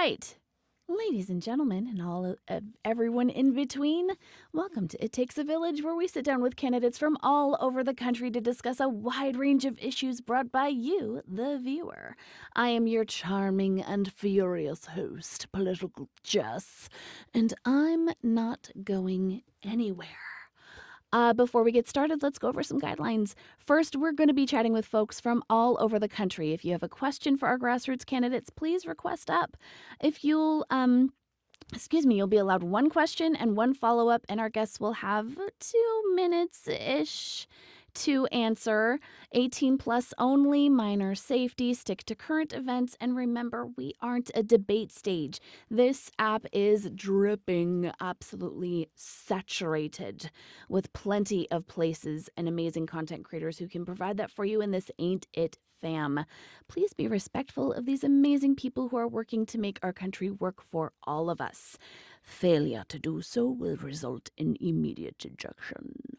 Right. Ladies and gentlemen, and all of everyone in between, welcome to It Takes a Village, where we sit down with candidates from all over the country to discuss a wide range of issues brought by you, the viewer. I am your charming and furious host, Political Jess, and I'm not going anywhere. Before we get started, let's go over some guidelines. First, we're going to be chatting with folks from all over the country. If you have a question for our grassroots candidates, please request up. If you'll, you'll be allowed one question and one follow up, and our guests will have 2 minutes ish to answer. 18 plus only, minor safety, stick to current events, and remember, we aren't a debate stage. This app is dripping, absolutely saturated with plenty of places and amazing content creators who can provide that for you, and this ain't it, fam. Please be respectful of these amazing people who are working to make our country work for all of us. Failure to do so will result in immediate ejection.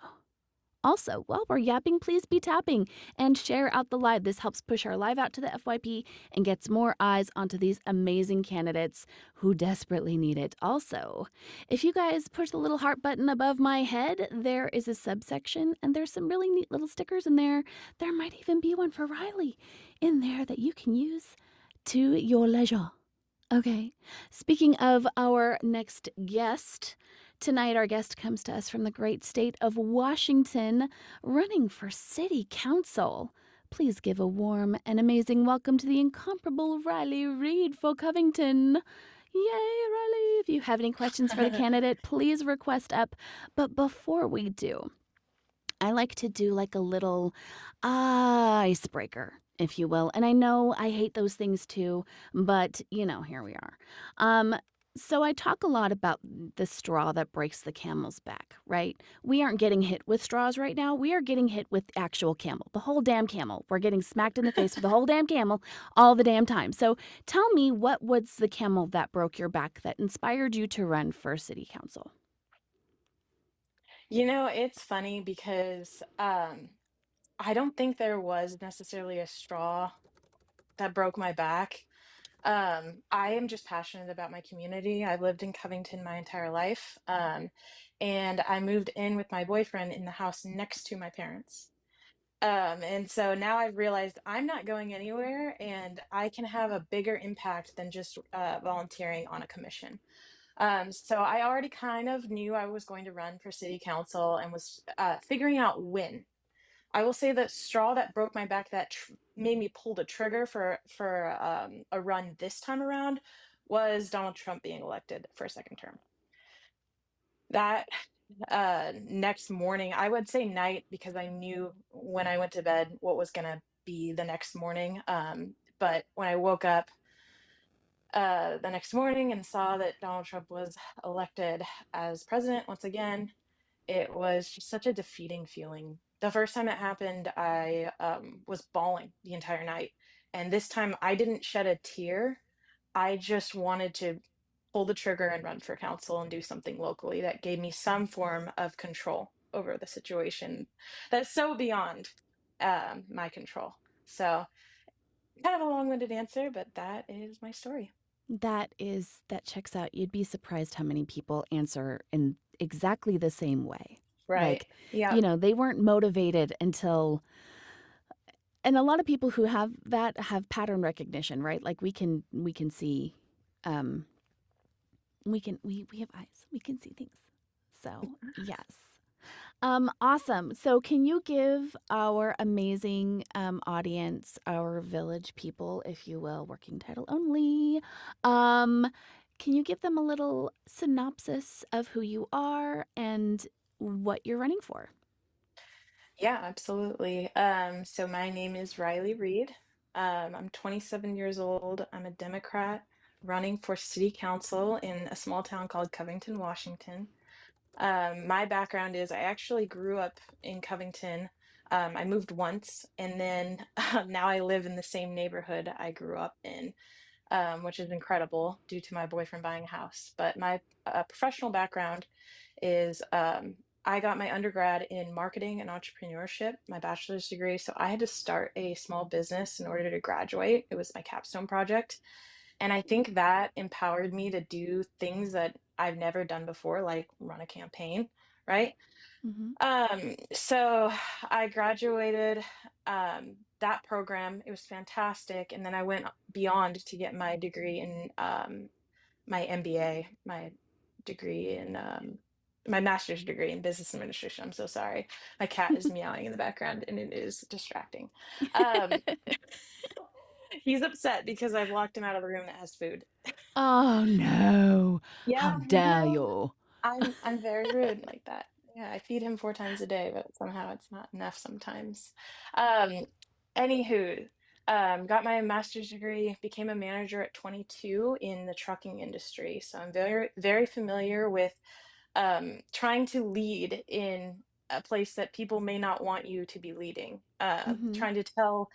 Also, while we're yapping, please be tapping and share out the live. This helps push our live out to the FYP and gets more eyes onto these amazing candidates who desperately need it. Also, if you guys push the little heart button above my head, there is a subsection and there's some really neat little stickers in there. There might even be one for Riley in there that you can use to your leisure. Okay, speaking of our next guest, tonight our guest comes to us from the great state of Washington, running for city council. Please give a warm and amazing welcome to the incomparable Riley Reid for Covington. Yay, Riley! If you have any questions for the candidate, please request up. But before we do, I like to do like a little icebreaker, if you will. And I know I hate those things too, but here we are. So I talk a lot about the straw that breaks the camel's back, right? We aren't getting hit with straws right now. We are getting hit with actual camel, the whole damn camel. We're getting smacked in the face with the whole damn camel all the damn time. So tell me, what was the camel that broke your back that inspired you to run for city council? It's funny because I don't think there was necessarily a straw that broke my back. I am just passionate about my community. I've lived in Covington my entire life. And I moved in with my boyfriend in the house next to my parents. And so now I've realized I'm not going anywhere and I can have a bigger impact than just volunteering on a commission. So I already kind of knew I was going to run for city council and was figuring out when. I will say the straw that broke my back that made me pull the trigger for a run this time around was Donald Trump being elected for a second term. That next morning, I would say night because I knew when I went to bed what was going to be the next morning. But when I woke up the next morning and saw that Donald Trump was elected as president once again, it was just such a defeating feeling. The first time it happened, I was bawling the entire night. And this time, I didn't shed a tear. I just wanted to pull the trigger and run for council and do something locally that gave me some form of control over the situation that's so beyond my control. So, kind of a long winded answer, but that is my story. That checks out. You'd be surprised how many people answer in exactly the same way. Right. Like, Yeah. they weren't motivated until, and a lot of people who have that have pattern recognition, right? Like we can see, um we have eyes. We can see things. So, yes. Awesome. So, can you give our amazing audience, our village people, if you will, working title only, um, can you give them a little synopsis of who you are and what you're running for? Yeah, absolutely. So my name is Riley Reed. I'm 27 years old. I'm a Democrat running for city council in a small town called Covington, Washington. My background is I actually grew up in Covington. I moved once, and then now I live in the same neighborhood I grew up in, which is incredible due to my boyfriend buying a house. But my professional background is I got my undergrad in marketing and entrepreneurship, my bachelor's degree. So I had to start a small business in order to graduate. It was my capstone project. And I think that empowered me to do things that I've never done before, like run a campaign, right? Hmm. So I graduated that program. It was fantastic. And then I went beyond to get my degree in my MBA, my degree in my master's degree in business administration. I'm so sorry. My cat is meowing in the background and it is distracting. Um, he's upset because I've locked him out of a room that has food. Oh no. How Yeah, you dare know, you? I'm very rude like that. Yeah, I feed him 4 times a day, but somehow it's not enough sometimes. Um, Anywho, got my master's degree, became a manager at 22 in the trucking industry. So I'm very, very familiar with trying to lead in a place that people may not want you to be leading. Hmm. Trying to tell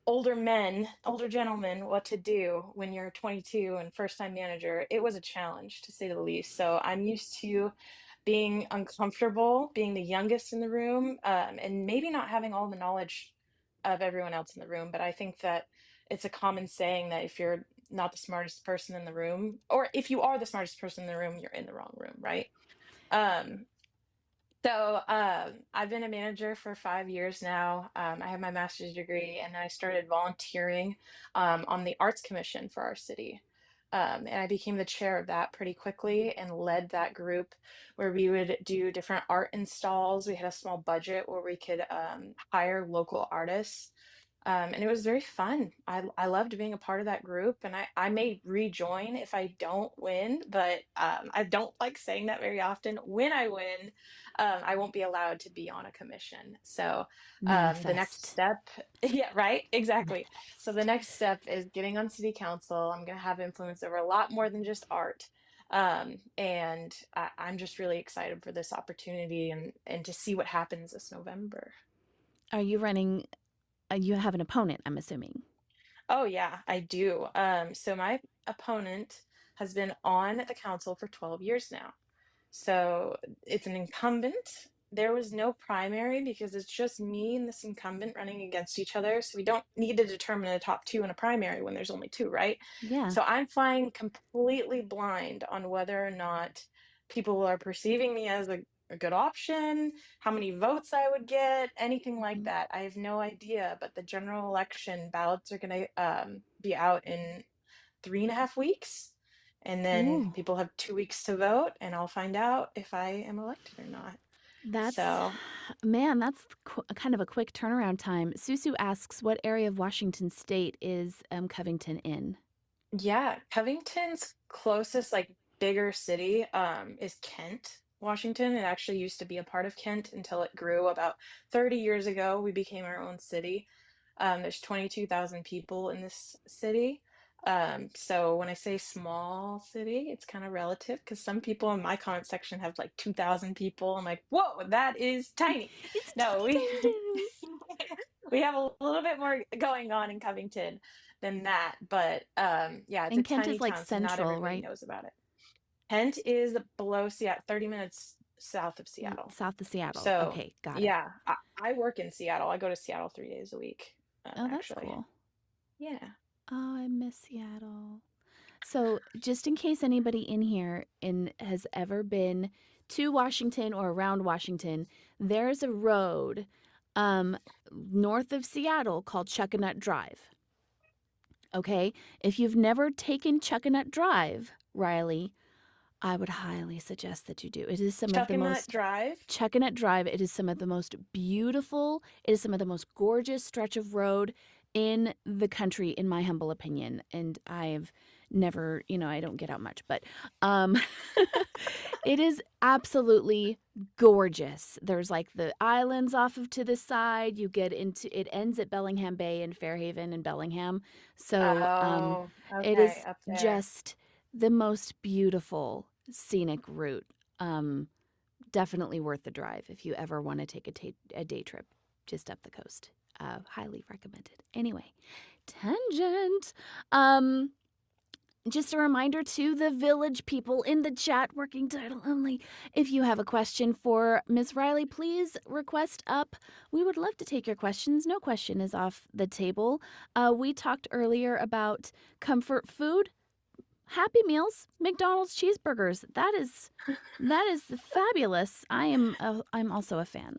older men, older gentlemen, what to do when you're 22 and first time manager. It was a challenge to say the least. So I'm used to being uncomfortable, being the youngest in the room, and maybe not having all the knowledge of everyone else in the room. But I think that it's a common saying that if you're not the smartest person in the room, or if you are the smartest person in the room, you're in the wrong room, right? Um, I've been a manager for 5 years now. I have my master's degree, and I started volunteering on the Arts Commission for our city. And I became the chair of that pretty quickly and led that group where we would do different art installs. We had a small budget where we could hire local artists, and it was very fun. I loved being a part of that group, and I may rejoin if I don't win, but I don't like saying that very often. When I win, I won't be allowed to be on a commission. So the next Manifest. step, yeah, right, exactly. So the next step is getting on city council. I'm going to have influence over a lot more than just art. And I'm just really excited for this opportunity and to see what happens this November. Are you running? You have an opponent, I'm assuming. Oh yeah, I do. So my opponent has been on the council for 12 years now. So it's an incumbent. There was no primary because it's just me and this incumbent running against each other. So we don't need to determine a top two in a primary when there's only two, right? Yeah. So I'm flying completely blind on whether or not people are perceiving me as a good option, how many votes I would get, anything like Mhm. that. I have no idea. But the general election ballots are going to be out in 3.5 weeks. And then Ooh, people have 2 weeks to vote, and I'll find out if I am elected or not. that's So, man, that's kind of a quick turnaround time. Susu asks, what area of Washington State is Covington in? yeah, Covington's closest, like, bigger city is Kent, Washington. It actually used to be a part of Kent until it grew about 30 years ago. We became our own city. There's 22,000 people in this city. So when I say small city, it's kind of relative because some people in my comment section have like 2,000 people. I'm like, whoa, that is tiny. It's No, we teeny tiny. we have a little bit more going on in Covington than that. But yeah, it's a And Kent tiny is like town, so not central, everybody right? knows about it. Kent is below Seattle, 30 minutes south of Seattle. South of Seattle. So Okay, got it. yeah, I work in Seattle. I go to Seattle 3 days a week, Oh, that's actually. cool. Yeah. Oh, I miss Seattle. So, just in case anybody in here has ever been to Washington or around Washington, there's a road um, north of Seattle called Chuckanut Drive. Okay, if you've never taken Chuckanut Drive, Riley, I would highly suggest that you do. It is some of the Chuckanut most Drive. Chuckanut Drive. It is some of the most beautiful. It is some of the most gorgeous stretch of road in the country, in my humble opinion. And I've never, I don't get out much, but um, it is absolutely gorgeous. There's like the islands off of to the side. You get into it ends at Bellingham Bay and Fairhaven and Bellingham. So Oh, it okay, is up there. just the most beautiful scenic route. Um, Definitely worth the drive if you ever want to take a day trip just up the coast. Highly recommended. Anyway, tangent. Um, just a reminder to the village people in the chat, working title only. If you have a question for Miss Riley, please request up. We would love to take your questions. No question is off the table. We talked earlier about comfort food. Happy Meals, McDonald's cheeseburgers. That is fabulous. I'm also a fan.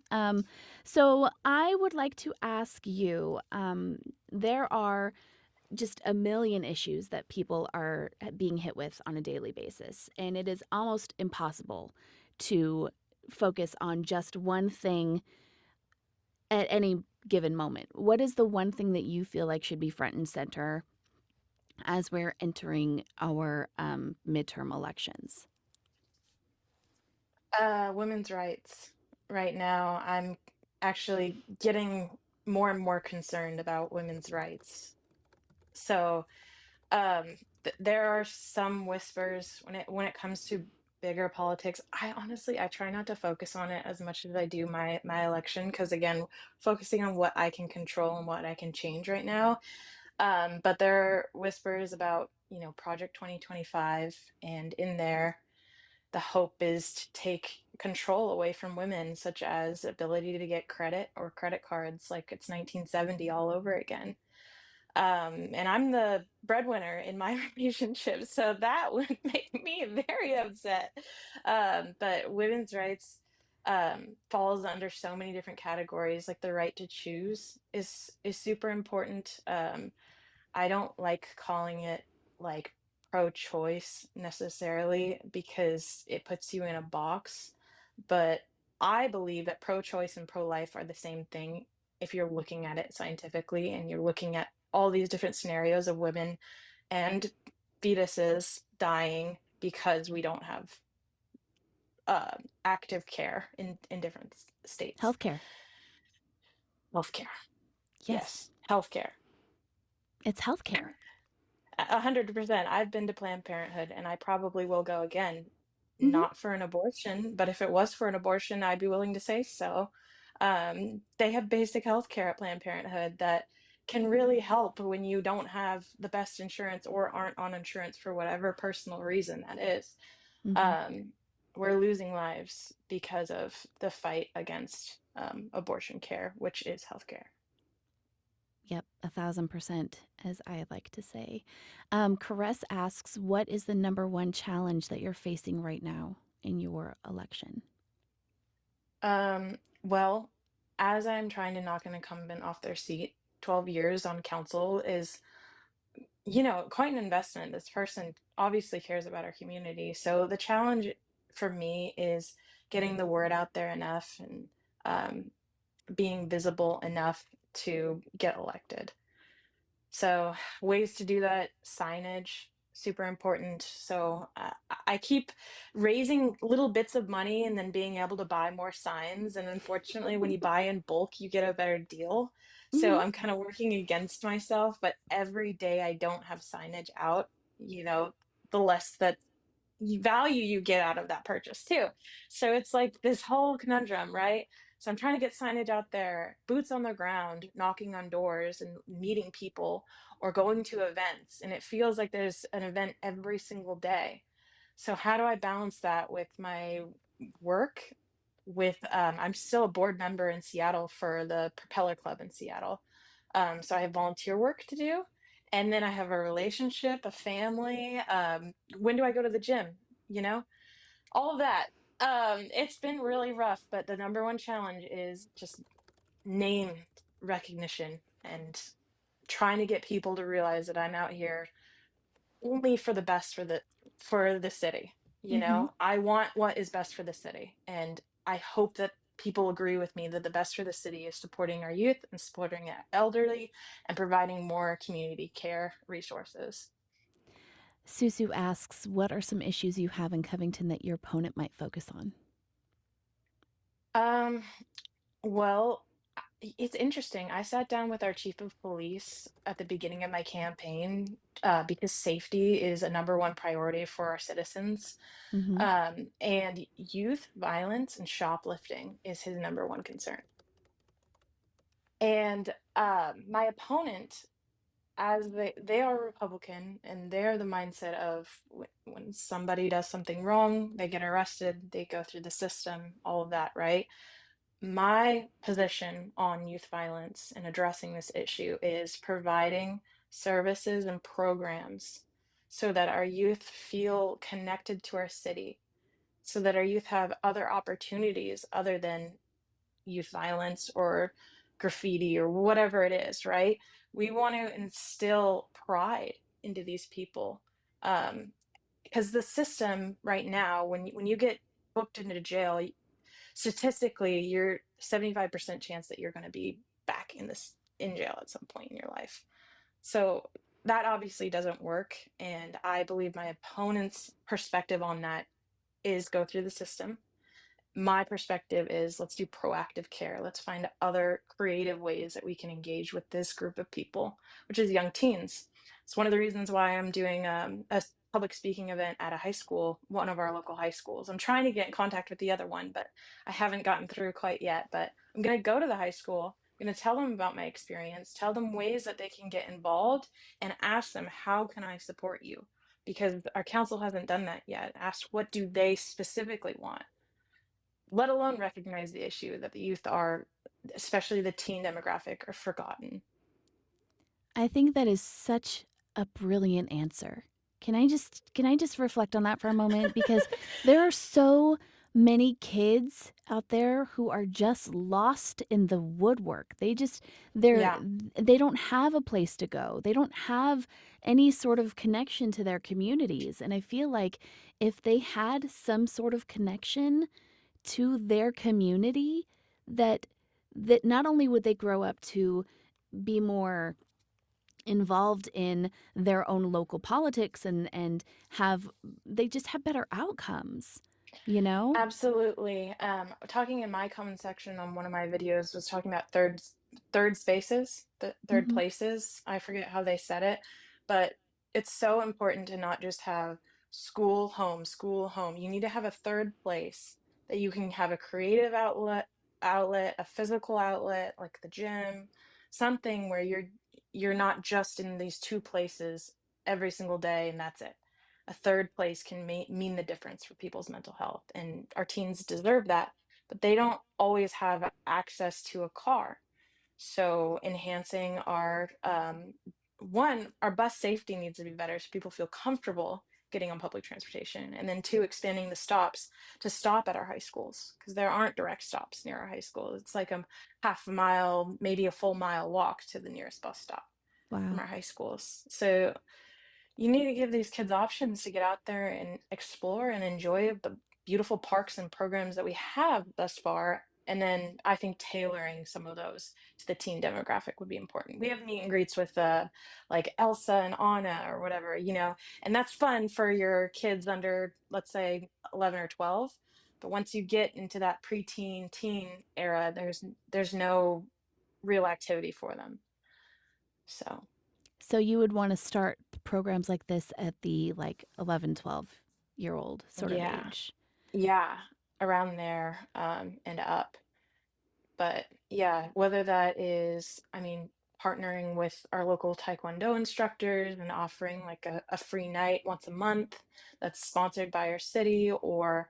So I would like to ask you. There are just a million issues that people are being hit with on a daily basis, and it is almost impossible to focus on just one thing at any given moment. What is the one thing that you feel like should be front and center as we're entering our midterm elections? Women's rights. Right now, I'm actually getting more and more concerned about women's rights. So, there are some whispers when it comes to bigger politics. I try not to focus on it as much as I do my election, because again, focusing on what I can control and what I can change right now. But there are whispers about, Project 2025, and in there, the hope is to take control away from women, such as ability to get credit or credit cards like it's 1970 all over again. And I'm the breadwinner in my relationship, so that would make me very upset. But women's rights falls under so many different categories. Like the right to choose is super important. I don't like calling it like pro-choice necessarily because it puts you in a box, but I believe that pro-choice and pro-life are the same thing if you're looking at it scientifically and you're looking at all these different scenarios of women and fetuses dying because we don't have active care in different states. Healthcare. Healthcare, Yes, yes, healthcare. it's healthcare. 100%. I've been to Planned Parenthood and I probably will go again. Hmm. Not for an abortion, but if it was for an abortion, I'd be willing to say so. They have basic health care at Planned Parenthood that can really help when you don't have the best insurance or aren't on insurance for whatever personal reason that is. Hmm. Um, we're losing lives because of the fight against abortion care, which is healthcare. Yep, 1,000%, as I like to say. Caress asks, what is the number one challenge that you're facing right now in your election? Well, as I'm trying to knock an incumbent off their seat, 12 years on council is, quite an investment. This person obviously cares about our community. So the challenge for me is getting the word out there enough and um, being visible enough to get elected. So ways to do that, signage, super important. So I keep raising little bits of money and then being able to buy more signs. And unfortunately, when you buy in bulk, you get a better deal. So Hmm. I'm kind of working against myself, but every day I don't have signage out, you know, the less that value you get out of that purchase too. So it's like this whole conundrum, right? So I'm trying to get signage out there, boots on the ground, knocking on doors and meeting people or going to events. And it feels like there's an event every single day. So how do I balance that with my work? I'm still a board member in Seattle for the Propeller Club in Seattle. So I have volunteer work to do. And then I have a relationship, a family. When do I go to the gym? You know, all of that. It's been really rough, but the number one challenge is just name recognition and trying to get people to realize that I'm out here only for the best for the city. Hmm. I want what is best for the city, and I hope that people agree with me that the best for the city is supporting our youth and supporting our elderly and providing more community care resources. Susu asks, what are some issues you have in Covington that your opponent might focus on? Um, well, it's interesting. I sat down with our chief of police at the beginning of my campaign because safety is a number one priority for our citizens. Hmm. And youth violence and shoplifting is his number one concern. And my opponent, as they are Republican, and they're the mindset of when somebody does something wrong, they get arrested, they go through the system, all of that, right? My position on youth violence and addressing this issue is providing services and programs so that our youth feel connected to our city, so that our youth have other opportunities other than youth violence or graffiti or whatever it is, right? We want to instill pride into these people. Um, because the system right now, when you get booked into jail, statistically, you're 75% chance that you're going to be back in jail at some point in your life. So that obviously doesn't work. And I believe my opponent's perspective on that is go through the system. My perspective is let's do proactive care. Let's find other creative ways that we can engage with this group of people, which is young teens. It's one of the reasons why I'm doing public speaking event at a high school, one of our local high schools. I'm trying to get in contact with the other one, but I haven't gotten through quite yet. But I'm going to go to the high school. I'm going to tell them about my experience, tell them ways that they can get involved, and ask them, how can I support you? Because our council hasn't done that yet. Ask, what do they specifically want? Let alone recognize the issue that the youth are, especially the teen demographic, are forgotten. I think that is such a brilliant answer. Can I just reflect on that for a moment, because there are so many kids out there who are just lost in the woodwork. Yeah, They don't have a place to go. They don't have any sort of connection to their communities. And I feel like if they had some sort of connection to their community, that not only would they grow up to be more involved in their own local politics and have they just have better outcomes, you know? absolutely. Talking in my comment section on one of my videos was talking about third spaces, the third Mhm. places. I forget how they said it, but it's so important to not just have school, home, school, home. You need to have a third place that you can have a creative outlet, a physical outlet like the gym, something where you're not just in these two places every single day and that's it. A third place can mean the difference for people's mental health, and our teens deserve that, but they don't always have access to a car. So enhancing our bus safety needs to be better so people feel comfortable getting on public transportation. And then two, expanding the stops to stop at our high schools, because there aren't direct stops near our high school. It's like a half a mile, maybe a full mile walk to the nearest bus stop from Wow. our high schools. So you need to give these kids options to get out there and explore and enjoy the beautiful parks and programs that we have thus far. And then I think tailoring some of those to the teen demographic would be important. We have meet and greets with like Elsa and Anna or whatever, and that's fun for your kids under, let's say, 11 or 12. But once you get into that preteen teen era, there's no real activity for them. So So you would want to start programs like this at the like 11, 12-year old sort of yeah, age. yeah, around there, and up. But yeah, whether that is, I mean, partnering with our local Taekwondo instructors and offering like a free night once a month that's sponsored by our city, or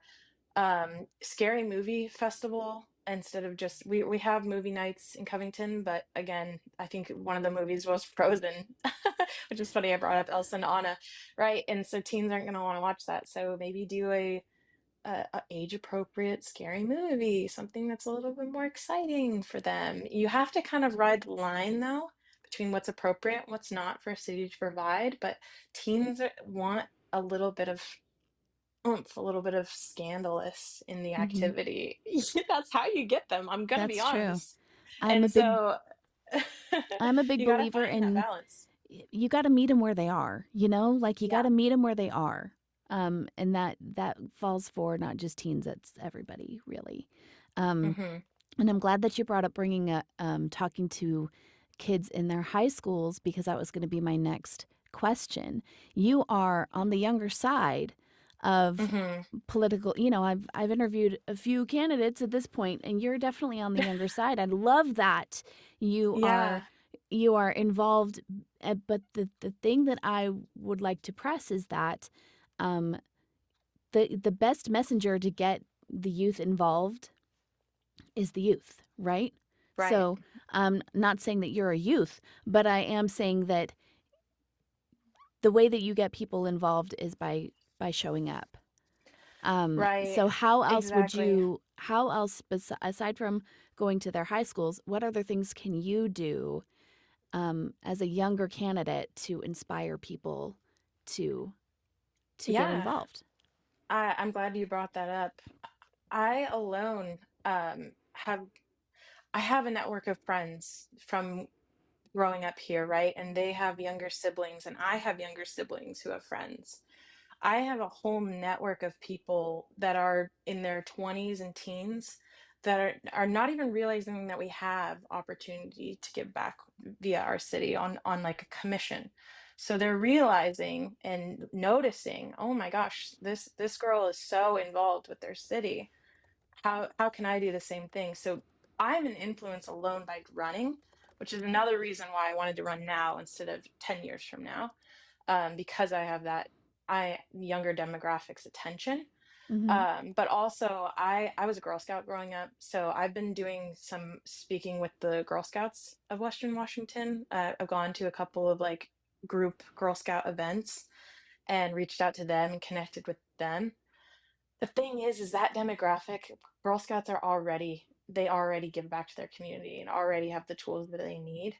scary movie festival instead of just we have movie nights in Covington, but again, I think one of the movies was Frozen, which is funny. I brought up Elsa and Anna, right? And so teens aren't going to want to watch that. So maybe do a age appropriate scary movie, something that's a little bit more exciting for them. You have to kind of ride the line though between what's appropriate and what's not for a city to provide, but want a little bit of oomph, a little bit of scandalous in the Hmm. activity. That's how you get them. I'm gonna be That's true. honest. I'm a And big so I'm a big you gotta believer find that in balance. you got to meet them where they are, you know? Like you got Yeah. to meet them where they are. And that falls for not just teens, it's everybody, really. Um, Hmm. and I'm glad that you brought up bringing up talking to kids in their high schools, because that was going to be my next question. You are on the younger side of Hmm. political, you know, I've interviewed a few candidates at this point, and you're definitely on the younger side. I love that you are Yeah. you are involved. But the thing that I would like to press is that um, the best messenger to get the youth involved is the youth, right? Right. So I'm not saying that you're a youth, but I am saying that the way that you get people involved is by showing up. Right. So Exactly. how else, aside from going to their high schools, what other things can you do as a younger candidate to inspire people to get Yeah. involved? I'm glad you brought that up. I alone have I have a network of friends from growing up here, right? And they have younger siblings, and I have younger siblings who have friends. I have a whole network of people that are in their 20s and teens that are not even realizing that we have opportunity to give back via our city on like a commission. So they're realizing and noticing, oh my gosh, this girl is so involved with their city. How can I do the same thing? So I'm an influence alone by running, which is another reason why I wanted to run now instead of 10 years from now, because I have that I younger demographics attention. Mm-hmm. But also I was a Girl Scout growing up, so I've been doing some speaking with the Girl Scouts of Western Washington. I've gone to a couple of like group Girl Scout events and reached out to them and connected with them. The thing is that demographic, Girl Scouts are already they already give back to their community and already have the tools that they need.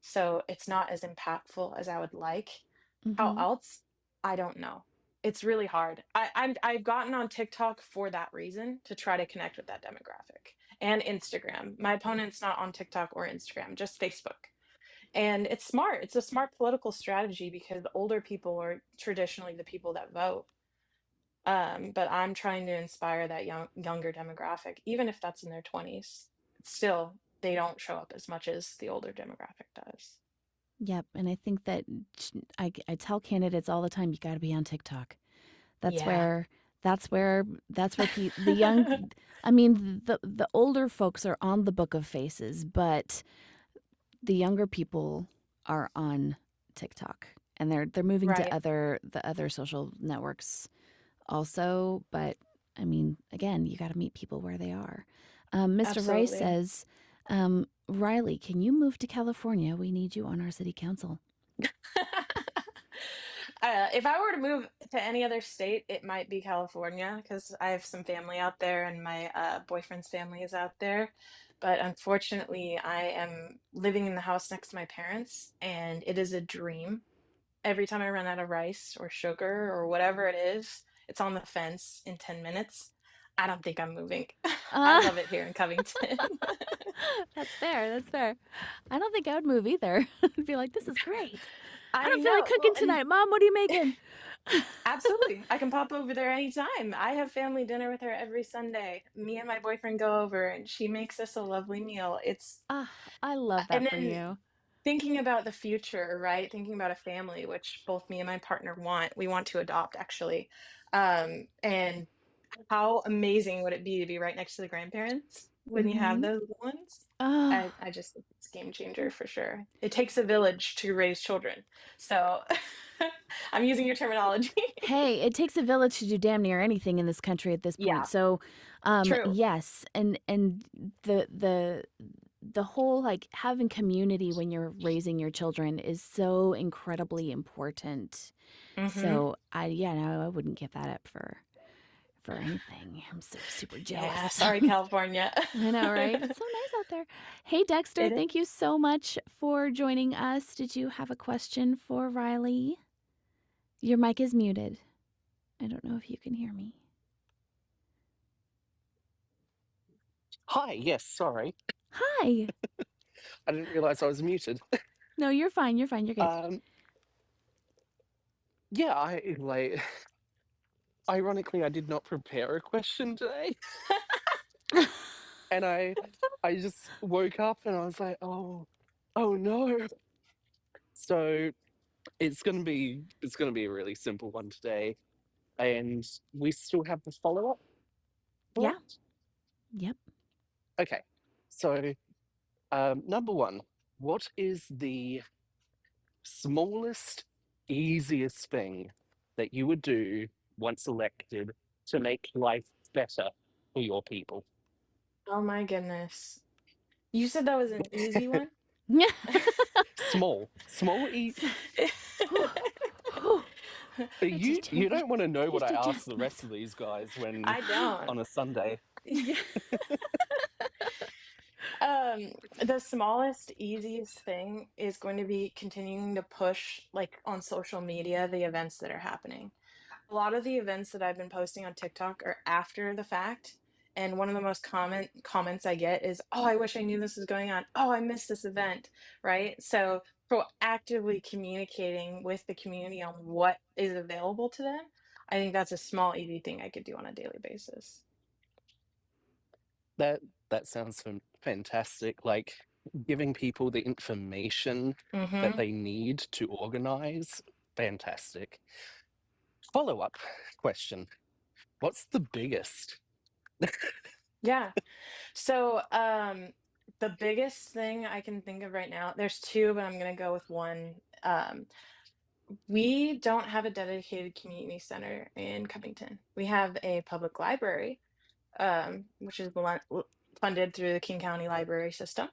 So it's not as impactful as I would like. How Mm-hmm. else? I don't know. It's really hard. I've gotten on TikTok for that reason to try to connect with that demographic and Instagram. My opponent's not on TikTok or Instagram, just Facebook. And it's smart. It's a smart political strategy because the older people are traditionally the people that vote. But I'm trying to inspire that younger demographic, even if that's in their 20s. Still, they don't show up as much as the older demographic does. Yep, and I think that I tell candidates all the time, you got to be on TikTok. That's Yeah. where the young, I mean, the older folks are on the Book of Faces, but the younger people are on TikTok, and they're moving to Right. the other social networks also. But I mean, again, you got to meet people where they are. Mr. Rice Absolutely. says, Riley, can you move to California? We need you on our city council. If I were to move to any other state, it might be California because I have some family out there and my boyfriend's family is out there. But unfortunately, I am living in the house next to my parents, and it is a dream. Every time I run out of rice or sugar or whatever it is, it's on the fence in 10 minutes. I don't think I'm moving. I Uh, love it here in Covington. that's fair. That's fair. I don't think I would move either. I'd be like, this is great. I I don't feel like know. cooking Well, and tonight. Mom, what are you making? absolutely. I can pop over there anytime. I have family dinner with her every Sunday. Me and my boyfriend go over and she makes us a lovely meal. It's Ah, I love that and for then you. thinking about the future, right? Thinking about a family, which both me and my partner want. We want to adopt actually. And how amazing would it be to be right next to the grandparents when you have Mm-hmm. those little ones? Oh, I just think it's a game changer for sure. It takes a village to raise children. So I'm using your terminology. hey, it takes a village to do damn near anything in this country at this point. Yeah, So, true. yes, and the the the whole like having community when you're raising your children is so incredibly important. Hmm. So I yeah, no, I wouldn't give that up for anything. I'm so super Yeah, jealous. sorry, California. I know, right? It's so nice out there. Hey, Dexter, It is. thank you so much for joining us. Did you have a question for Riley? Your mic is muted. I don't know if you can hear me. Hi, yes, sorry. Hi. I didn't realize I was muted. No, you're fine. You're fine. You're good. Um, yeah, I like ironically I did not prepare a question today. And I just woke up and I was like, oh no. So it's gonna be a really simple one today. And we still have the follow-up, Yeah. correct? Yep. Okay. So number one, what is the smallest, easiest thing that you would do once elected to make life better for your people? Oh my goodness. You said that was an easy one? Yeah. Small, small, So- whew. But It's you don't want to know what just I ask the adjustment. rest of these guys when I don't. on a Sunday. Yeah. The smallest, easiest thing is going to be continuing to push, like on social media, the events that are happening. A lot of the events that I've been posting on TikTok are after the fact. And one of the most common comments I get is, "Oh, I wish I knew this was going on. Oh, I missed this event." Right? So proactively communicating with the community on what is available to them, I think that's a small, easy thing I could do on a daily basis. That that sounds fantastic. Like giving people the information that Mm-hmm. they need to organize. Fantastic. Follow-up question. What's the biggest? Yeah. So, the biggest thing I can think of right now, there's two, but I'm gonna go with one. We don't have a dedicated community center in Covington. We have a public library, which is funded through the King County Library System.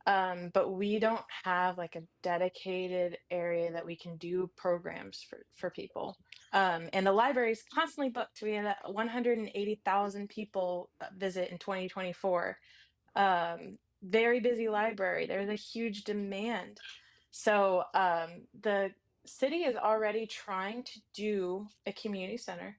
But we don't have like a dedicated area that we can do programs for people. And the library is constantly booked. We had 180,000 people visit in 2024. Very busy library. There's a huge demand. So the city is already trying to do a community center.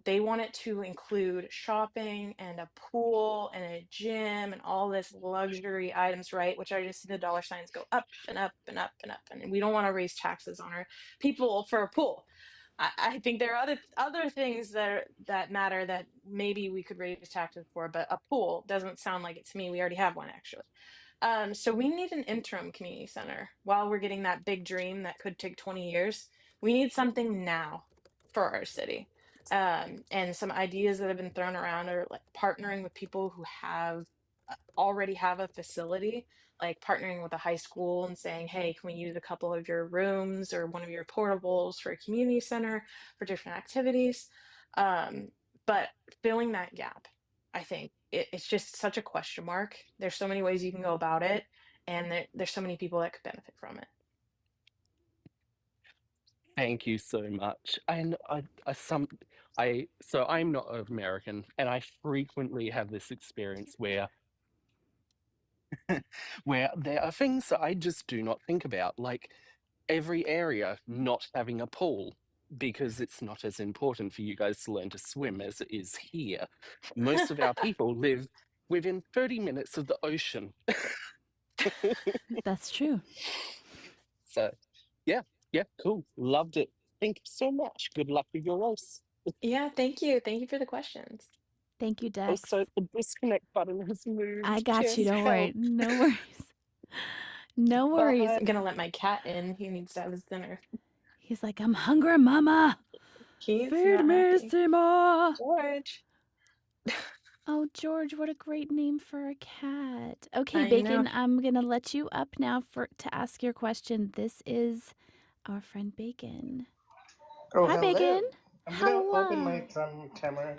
They want it to include shopping and a pool and a gym and all this luxury items, right? Which I just see the dollar signs go up and up and up and up. And we don't want to raise taxes on our people for a pool. I think there are other things that matter that maybe we could raise taxes for, but a pool doesn't sound like it to me. We already have one actually. So we need an interim community center while we're getting that big dream that could take 20 years. We need something now for our city. And some ideas that have been thrown around are like partnering with people who have already have a facility, like partnering with a high school and saying, hey, can we use a couple of your rooms or one of your portables for a community center for different activities? Um, but filling that gap, I think it's just such a question mark. There's so many ways you can go about it, and there's so many people that could benefit from it. Thank you so much. And so I'm not American, and I frequently have this experience where there are things that I just do not think about, like every area not having a pool because it's not as important for you guys to learn to swim as it is here. Most of our people live within 30 minutes of the ocean. That's true. So, yeah, yeah, cool. Loved it. Thank you so much. Good luck with your race. Yeah, thank you. Thank you for the questions. Thank you, Dex. Also, the disconnect button has I moved. got you. Just Don't worry. help. No worries. No worries. I'm gonna let my cat in. He needs to have his dinner. He's like, I'm hungry, mama. He's Feed not me, happy. Seymour. George. Oh, George, what a great name for a cat. Okay, I know. Bacon, I'm going to let you up now to ask your question. This is our friend Bacon. Oh, Hi, Bacon. hello. I'm gonna open Hello. my camera.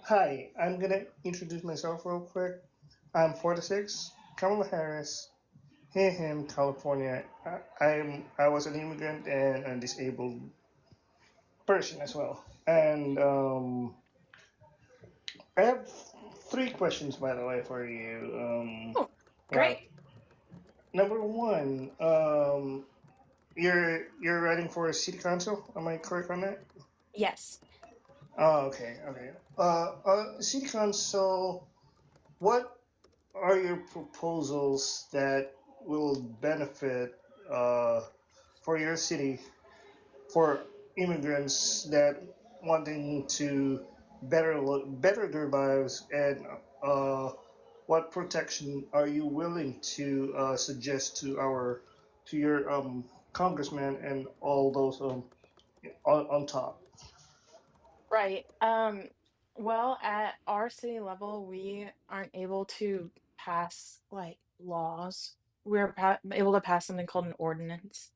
Hi, I'm gonna introduce myself real quick. I'm 46, Kamala Harris, here in California. I was an immigrant and a disabled person as well. And I have three questions, by the way, for you. Oh, Uh, great. Number one, you're running for city council. Am I correct on that? Yes. Oh, okay, okay. City council. What are your proposals that will benefit uh, for your city for immigrants that wanting to better their lives, and uh, what protection are you willing to suggest to your congressman and all those on top? Right. Well, at our city level, we aren't able to pass like laws. We're able to pass something called an ordinance.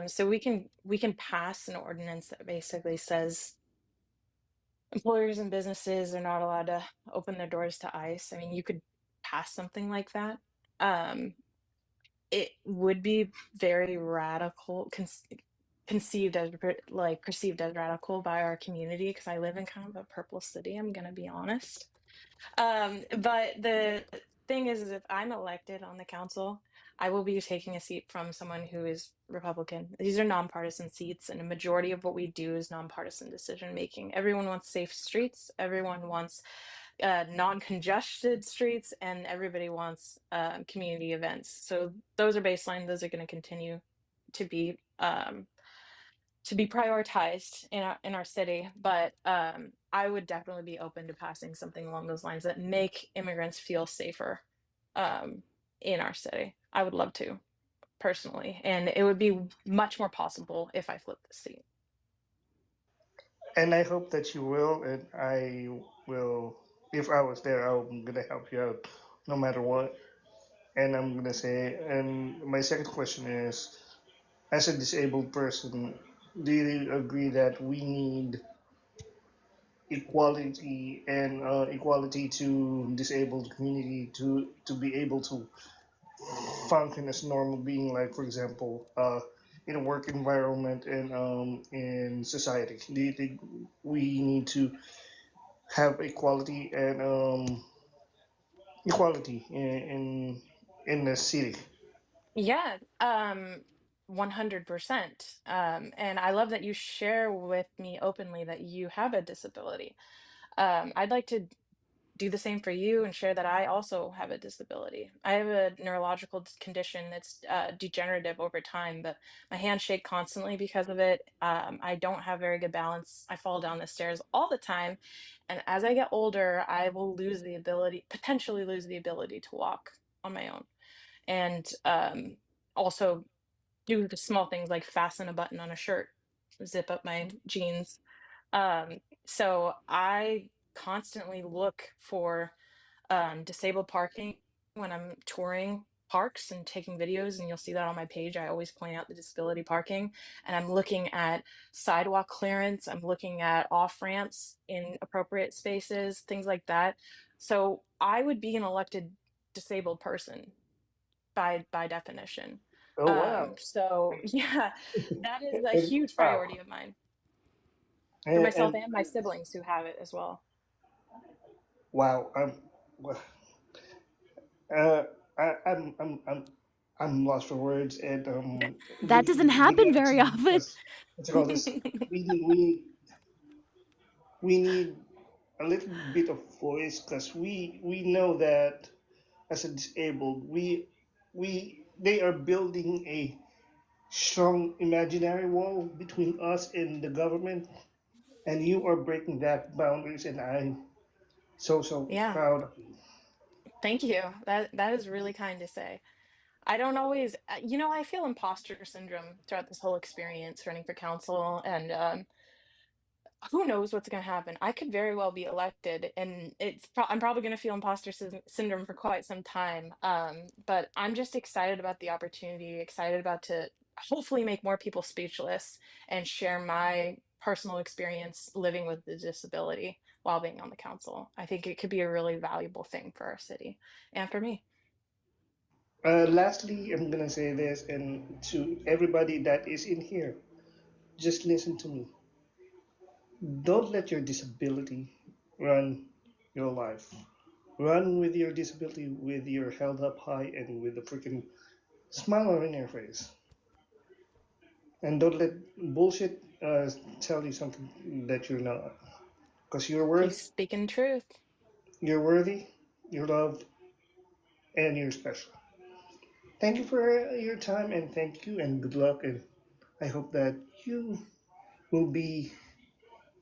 So we can pass an ordinance that basically says employers and businesses are not allowed to open their doors to ICE. I mean, you could pass something like that. Um, it would be very radical, conceived as perceived as radical by our community because I live in kind of a purple city. I'm gonna be honest. But the thing is if I'm elected on the council, I will be taking a seat from someone who is Republican. These are nonpartisan seats, and a majority of what we do is nonpartisan decision making. Everyone wants safe streets. Everyone wants non-congested streets, and everybody wants community events. So those are baseline. Those are going to continue to be prioritized in our city. But I would definitely be open to passing something along those lines that make immigrants feel safer um, in our city. I would love to personally, and it would be much more possible if I flipped the seat. And I hope that you will, and I will. If I was there, I'm gonna help you out, no matter what. And I'm gonna say, and my second question is, as a disabled person, do you agree that we need equality and equality to disabled community to be able to function as normal being, like for example, in a work environment and in society? Do you think we need to have equality and equality in the city? Yeah, 100%. And I love that you share with me openly that you have a disability. I'd like to do the same for you and share that I also have a disability. I have a neurological condition that's degenerative over time, but my hands shake constantly because of it. I don't have very good balance. I fall down the stairs all the time. And as I get older, I will potentially lose the ability to walk on my own. And also do the small things like fasten a button on a shirt, zip up my jeans. So I constantly look for disabled parking when I'm touring parks and taking videos, and you'll see that on my page. I always point out the disability parking, and I'm looking at sidewalk clearance. I'm looking at off ramps in appropriate spaces, things like that. So I would be an elected disabled person by definition. Oh wow! So yeah, that is a And, huge wow! priority of mine for And, myself and my siblings who have it as well. wow! Well, uh, I'm lost for words, and That doesn't we happen have to very often. discuss. What's it called this? We need a little bit of voice because we know that as a disabled we they are building a strong imaginary wall between us and the government, and you are breaking that boundaries, and I'm so Yeah, proud of you. thank you. That is really kind to say. I don't always, I feel imposter syndrome throughout this whole experience running for council, and who knows what's going to happen. I could very well be elected, and I'm probably going to feel imposter syndrome for quite some time. But I'm just excited about the opportunity, excited about to hopefully make more people speechless and share my personal experience living with the disability while being on the council. I think it could be a really valuable thing for our city and for me. Lastly, I'm gonna say this, and to everybody that is in here, just listen to me. Don't let your disability run your life. Run with your disability with your held up high and with a freaking smile on your face. And don't let bullshit tell you something that you're not. Because He's speaking truth. you're worthy, you're loved, and you're special. Thank you for your time, and thank you, and good luck. And I hope that you will be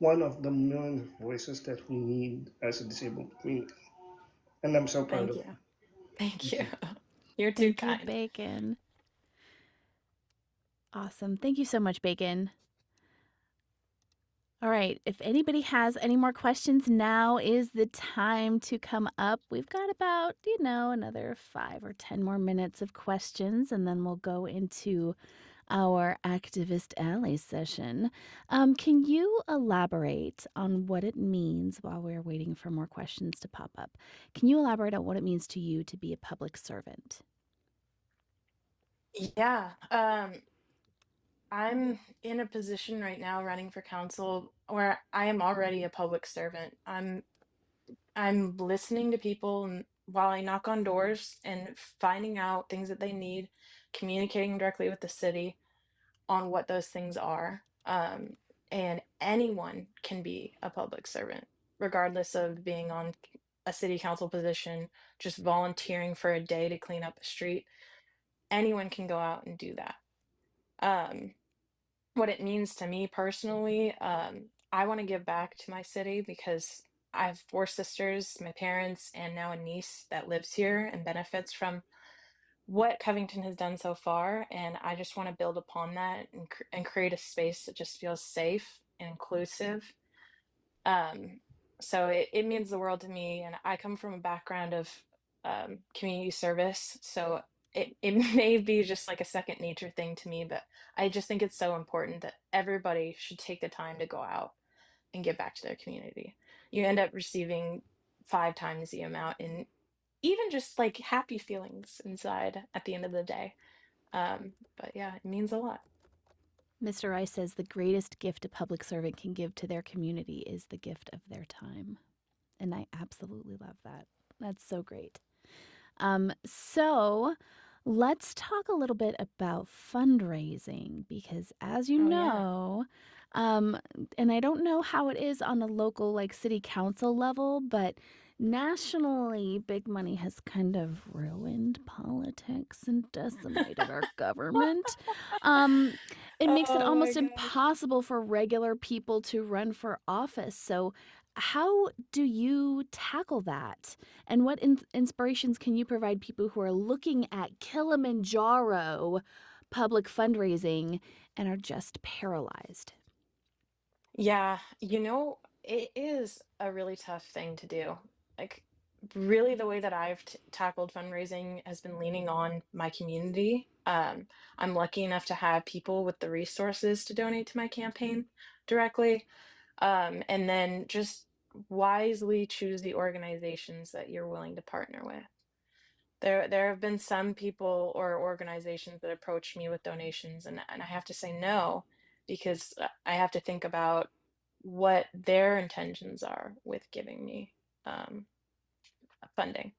one of the million voices that we need as a disabled community. And I'm so proud Thank of you. you. Thank Thank you. you. You're too Thank you, kind. Bacon. Awesome. Thank you so much, Bacon. All right. If anybody has any more questions, now is the time to come up. We've got about, another 5 or 10 more minutes of questions, and then we'll go into our Activist Alley session. Can you elaborate on what it means while we're waiting for more questions to pop up? Can you elaborate on what it means to you to be a public servant? Yeah. I'm in a position right now running for council where I am already a public servant. I'm listening to people and while I knock on doors and finding out things that they need, communicating directly with the city on what those things are. And anyone can be a public servant, regardless of being on a city council position, just volunteering for a day to clean up a street. Anyone can go out and do that. Um, what it means to me personally, I want to give back to my city because I have four sisters, my parents, and now a niece that lives here and benefits from what Covington has done so far. And I just want to build upon that and create a space that just feels safe and inclusive. Um, so it means the world to me. And I come from a background of community service. So it may be just like a second nature thing to me, but I just think it's so important that everybody should take the time to go out and give back to their community. You end up receiving 5 times the amount in even just like happy feelings inside at the end of the day. But yeah, it means a lot. Mr. Rice says the greatest gift a public servant can give to their community is the gift of their time. And I absolutely love that. That's so great. So let's talk a little bit about fundraising because as you Oh yeah. know, and I don't know how it is on the local like city council level, but nationally big money has kind of ruined politics and decimated our government. Um, it makes it Oh my almost gosh. impossible for regular people to run for office. So how do you tackle that? And what inspirations can you provide people who are looking at Kilimanjaro public fundraising and are just paralyzed? Yeah, it is a really tough thing to do. Like, really, the way that I've tackled fundraising has been leaning on my community. I'm lucky enough to have people with the resources to donate to my campaign directly. And then just wisely choose the organizations that you're willing to partner with. There have been some people or organizations that approach me with donations, and I have to say no because I have to think about what their intentions are with giving me um, funding.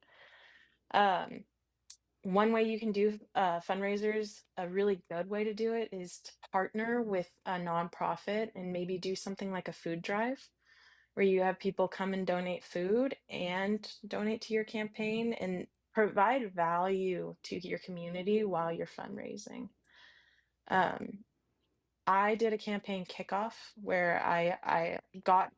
Um, one way you can do fundraisers, a really good way to do it is to partner with a nonprofit and maybe do something like a food drive where you have people come and donate food and donate to your campaign and provide value to your community while you're fundraising. Um, I did a campaign kickoff where I got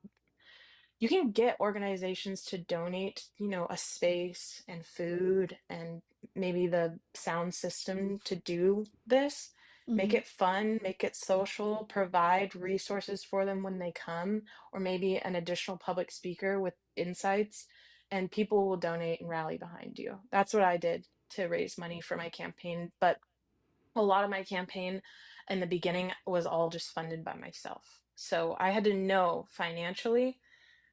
you can get organizations to donate, a space and food and maybe the sound system to do this. Make Mm-hmm. it fun, make it social, provide resources for them when they come, or maybe an additional public speaker with insights, and people will donate and rally behind you. That's what I did to raise money for my campaign. But a lot of my campaign in the beginning was all just funded by myself. So I had to know financially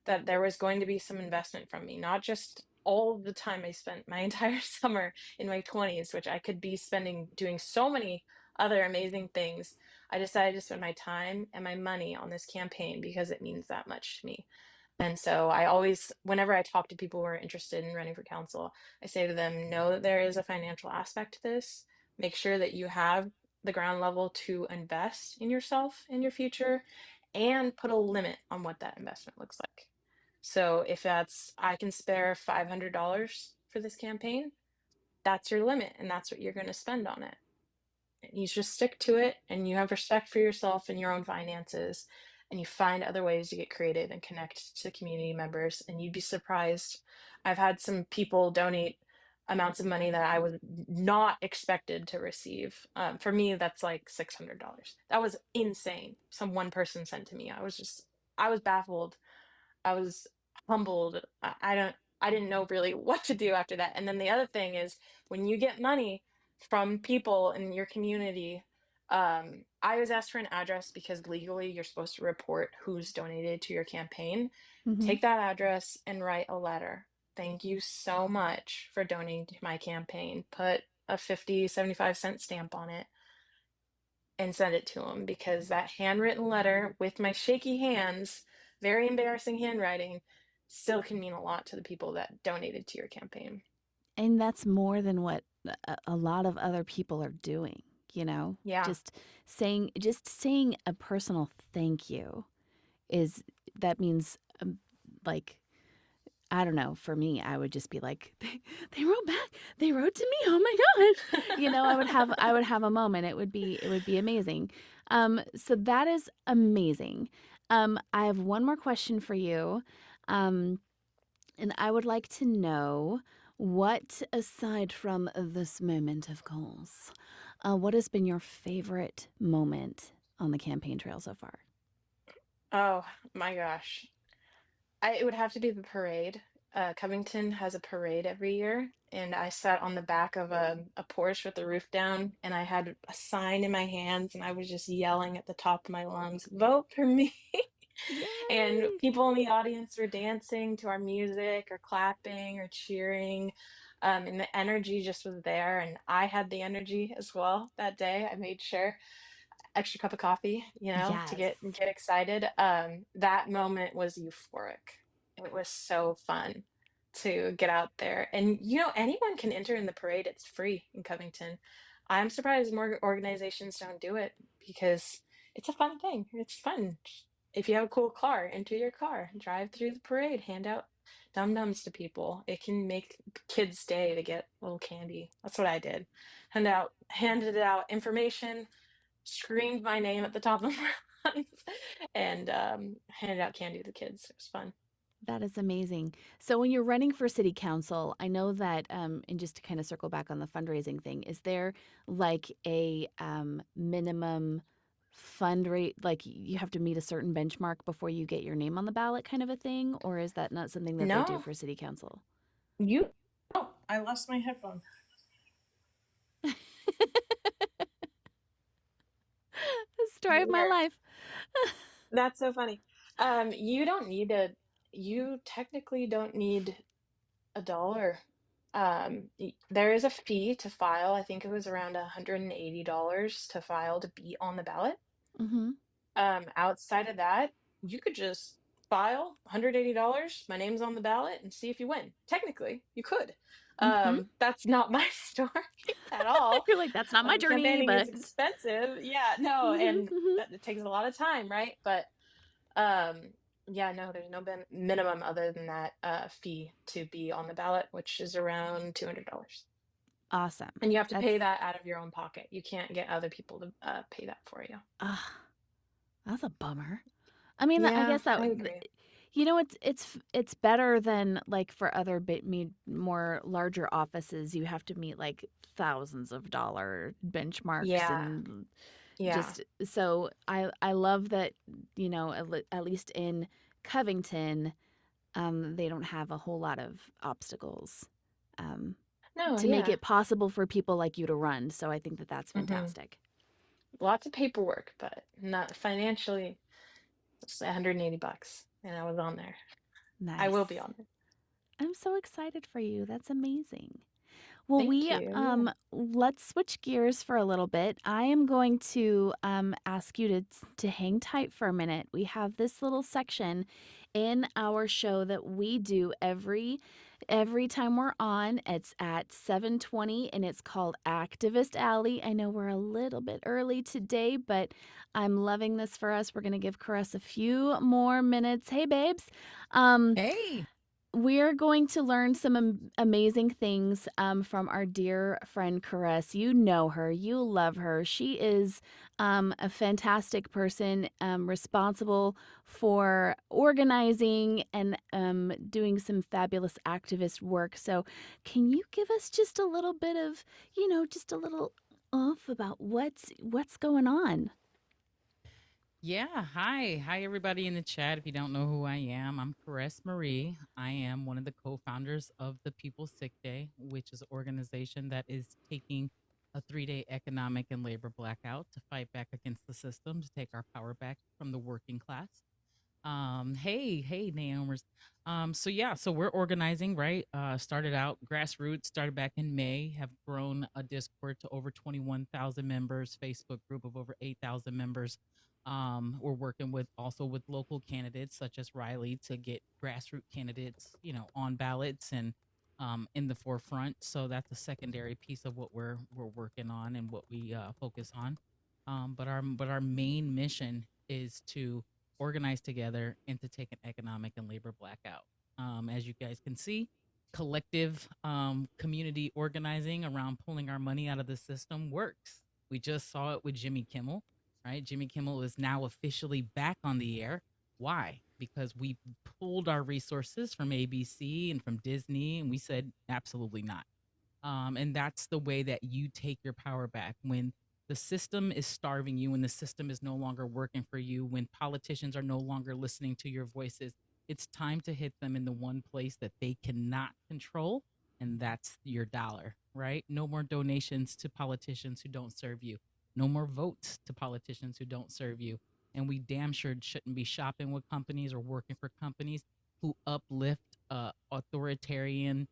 that there was going to be some investment from me, not just all the time I spent my entire summer in my 20s, which I could be spending doing so many other amazing things. I decided to spend my time and my money on this campaign because it means that much to me. And so I always, whenever I talk to people who are interested in running for council, I say to them, know that there is a financial aspect to this. Make sure that you have the ground level to invest in yourself in your future and put a limit on what that investment looks like. So if that's, I can spare $500 for this campaign, that's your limit and that's what you're going to spend on it. You just stick to it and you have respect for yourself and your own finances and you find other ways to get creative and connect to community members, and you'd be surprised. I've had some people donate amounts of money that I was not expected to receive. For me, that's like $600. That was insane. Some one person sent to me. I was baffled. I was humbled. I didn't know really what to do after that. And then the other thing is when you get money from people in your community, I was asked for an address because legally you're supposed to report who's donated to your campaign. Mm-hmm. Take that address and write a letter. Thank you so much for donating to my campaign. Put a 50, 75 cent stamp on it and send it to them, because that handwritten letter with my shaky hands, very embarrassing handwriting, still can mean a lot to the people that donated to your campaign. And that's more than what a lot of other people are doing, you know? Yeah. Just saying a personal thank you is that means like I don't know, for me I would just be like they wrote back. They wrote to me. Oh my god. You know, I would have a moment. It would be amazing. So that is amazing. I have one more question for you. Um and I would like to know what, aside from this moment, of course, what has been your favorite moment on the campaign trail so far? Oh my gosh. It would have to be the parade. Covington has a parade every year, and I sat on the back of a Porsche with the roof down, and I had a sign in my hands, and I was just yelling at the top of my lungs, "Vote for me!" And Yay! people in the audience were dancing to our music or clapping or cheering. And the energy just was there. And I had the energy as well that day. I made sure extra cup of coffee, to Yes. get excited. That moment was euphoric. It was so fun to get out there. And anyone can enter in the parade. It's free in Covington. I'm surprised more organizations don't do it, because it's a fun thing. It's fun. If you have a cool car, enter your car, drive through the parade, hand out dum-dums to people. It can make kids stay to get a little candy. That's what I did. Handed out information, screamed my name at the top of my lungs, and handed out candy to the kids. It was fun. That is amazing. So when you're running for city council, I know that, and just to kind of circle back on the fundraising thing, is there like a minimum fundraise, like you have to meet a certain benchmark before you get your name on the ballot kind of a thing? Or is that not something that they do No, for city council? you. Oh, I lost my headphone. Story of my Here. life. That's so funny. You don't need you technically don't need $1. There is a fee to file. I think it was around $180 to file to be on the ballot. Mm-hmm. Outside of that, you could just file $180, my name's on the ballot, and see if you win. Technically, you could. Mm-hmm. That's not my story at all. You're like, that's not my journey, Campaigning is but expensive. Yeah, no, Mhm, and mhm. it takes a lot of time, right? But um, yeah, no, there's no minimum other than that fee to be on the ballot, which is around $200. Awesome. And you have to That's pay that out of your own pocket. You can't get other people to pay that for you. ah, that's a bummer. I mean, I Yeah, guess that I agree. it's better than like for other more larger offices. You have to meet like thousands of dollar benchmarks Yeah, and yeah. just so I love that at least in Covington, they don't have a whole lot of obstacles. Um, No, to make yeah. it possible for people like you to run. So I think that that's hmm fantastic. Lots of paperwork, but not financially. It's $180, and I was on there. I will be Nice. on it. I'm so excited for you. That's amazing. Well, Thank we you. Yeah. let's switch gears for a little bit. I am going to ask you to hang tight for a minute. We have this little section in our show that we do every time we're on. It's at 7:20 and it's called Activist Alley. I know we're a little bit early today, but I'm loving this for us. We're going to give Caress a few more minutes. Hey babes. Um Hey. we're going to learn some amazing things from our dear friend Caress. You know her, you love her. She is a fantastic person, responsible for organizing and doing some fabulous activist work. So, can you give us just a little bit of, just a little off about what's going on? Yeah. Hi. Hi, everybody in the chat. If you don't know who I am, I'm Caress Marie. I am one of the co founders of the People's Sick Day, which is an organization that is taking a 3-day economic and labor blackout to fight back against the system, to take our power back from the working class. Hey, Naomers. So yeah, so we're organizing, right? Started out grassroots, started back in May, have grown a Discord to over 21,000 members, Facebook group of over 8,000 members. We're working with also with local candidates such as Riley to get grassroots candidates, on ballots and in the forefront. So that's a secondary piece of what we're working on and what we focus on. But our main mission is to organize together and to take an economic and labor blackout. As you guys can see, collective community organizing around pulling our money out of the system works. We just saw it with Jimmy Kimmel, right? Jimmy Kimmel is now officially back on the air. Why? Because we pulled our resources from ABC and from Disney, and we said absolutely not. And that's the way that you take your power back when the system is starving you, when the system is no longer working for you, when politicians are no longer listening to your voices. It's time to hit them in the one place that they cannot control, and that's your dollar, right? No more donations to politicians who don't serve you. No more votes to politicians who don't serve you. And we damn sure shouldn't be shopping with companies or working for companies who uplift authoritarian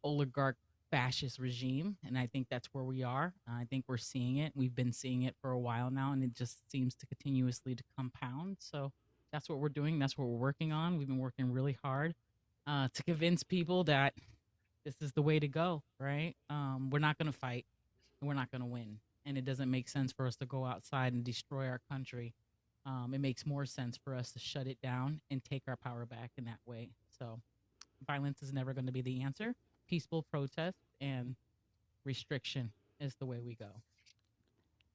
oligarch fascist regime. And I think that's where we are. I think we're seeing it. We've been seeing it for a while now, and it just seems to continuously to compound. So that's what we're doing. That's what we're working on. We've been working really hard to convince people that this is the way to go, right? We're not going to fight and we're not going to win. And it doesn't make sense for us to go outside and destroy our country. It makes more sense for us to shut it down and take our power back in that way. So violence is never going to be the answer. Peaceful protest and restriction is the way we go.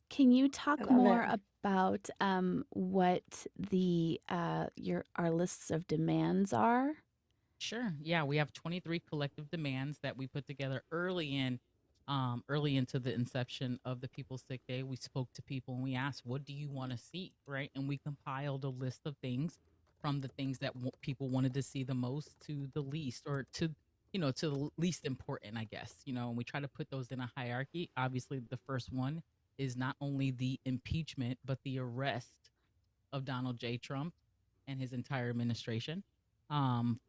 Can you I talk love more it. about what our lists of demands are? Sure. Yeah, we have 23 collective demands that we put together early into the inception of the People's Sick Day. We spoke to people and we asked, "What do you want to see?" Right, and we compiled a list of things from the things that people wanted to see the most to the least, or to the least important, I guess. And we try to put those in a hierarchy. Obviously, the first one is not only the impeachment but the arrest of Donald J. Trump and his entire administration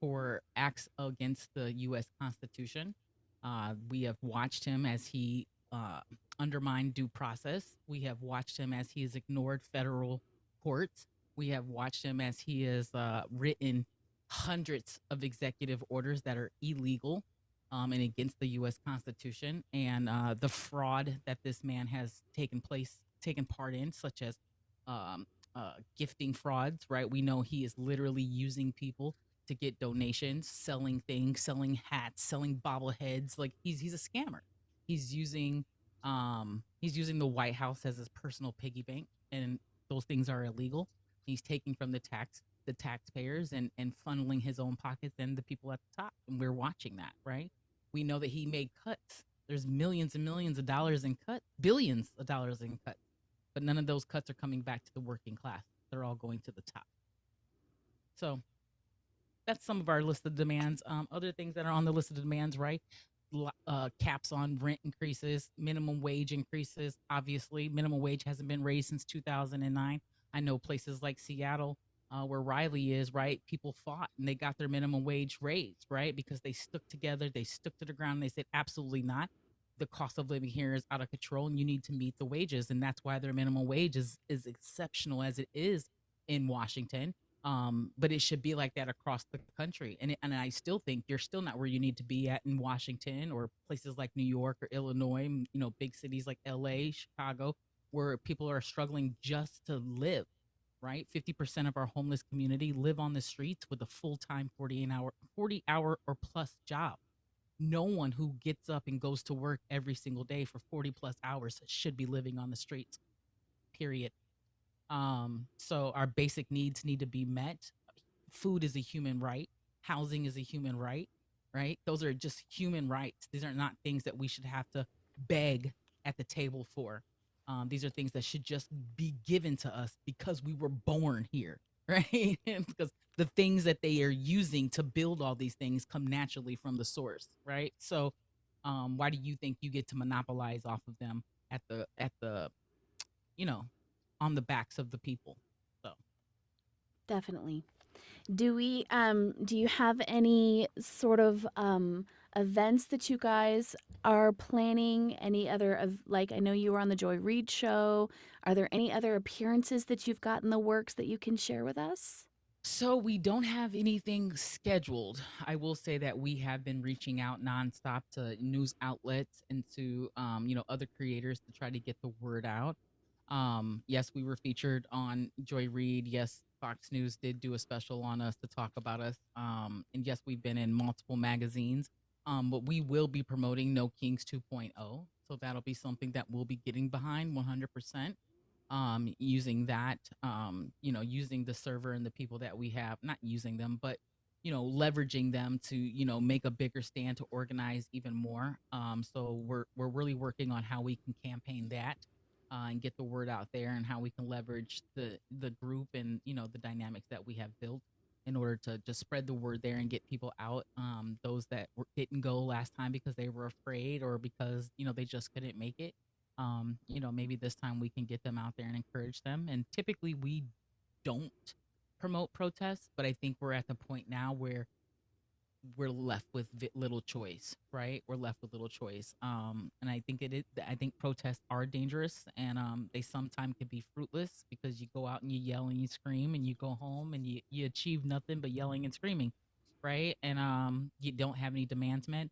for acts against the U.S. Constitution. We have watched him as he undermined due process. We have watched him as he has ignored federal courts. We have watched him as he has written hundreds of executive orders that are illegal and against the U.S. Constitution, and the fraud that this man has taken part in, such as um, gifting frauds. Right, we know he is literally using people to get donations, selling things, selling hats, selling bobbleheads. Like he's a scammer. He's using the White House as his personal piggy bank, and those things are illegal. He's taking from the taxpayers and funneling his own pockets and the people at the top. And we're watching that, right? We know that he made cuts. There's millions and millions of dollars in cuts, billions of dollars in cuts, but none of those cuts are coming back to the working class. They're all going to the top. So that's some of our list of demands. Other things that are on the list of demands, right? Caps on rent increases, minimum wage increases. Obviously, minimum wage hasn't been raised since 2009. I know places like Seattle, where Riley is, right? People fought and they got their minimum wage raised, right? Because they stuck together, they stuck to the ground. And they said, absolutely not. The cost of living here is out of control and you need to meet the wages. And that's why their minimum wage is exceptional as it is in Washington. But it should be like that across the country. And I still think you're still not where you need to be at in Washington or places like New York or Illinois, big cities like LA, Chicago, where people are struggling just to live, right? 50% of our homeless community live on the streets with a full-time 40 hour or plus job. No one who gets up and goes to work every single day for 40 plus hours should be living on the streets, period. So our basic needs need to be met. Food is a human right. Housing is a human right, right? Those are just human rights. These are not things that we should have to beg at the table for. These are things that should just be given to us because we were born here, right? Because the things that they are using to build all these things come naturally from the source, right? So why do you think you get to monopolize off of them at the you know on the backs of the people? So Definitely. Do you have any sort of events that you guys are planning? Any other of like I know you were on the Joy Reid show. Are there any other appearances that you've got in the works that you can share with us? So we don't have anything scheduled. I will say that we have been reaching out nonstop to news outlets and to other creators to try to get the word out. Yes, we were featured on Joy Reid. Yes, Fox News did do a special on us to talk about us. And yes, we've been in multiple magazines. But we will be promoting No Kings 2.0. So that'll be something that we'll be getting behind 100%, using that, using the server and the people that we have, not using them, but leveraging them to make a bigger stand to organize even more. So we're really working on how we can campaign that, and get the word out there, and how we can leverage the group and the dynamics that we have built in order to just spread the word there and get people out. Those that didn't go last time because they were afraid or because they just couldn't make it, maybe this time we can get them out there and encourage them. And typically we don't promote protests, but I think we're at the point now where we're left with little choice, right? We're left with little choice. And I think it is, I think protests are dangerous, and they sometimes can be fruitless because you go out and you yell and you scream and you go home and you achieve nothing but yelling and screaming, right? And you don't have any demands met.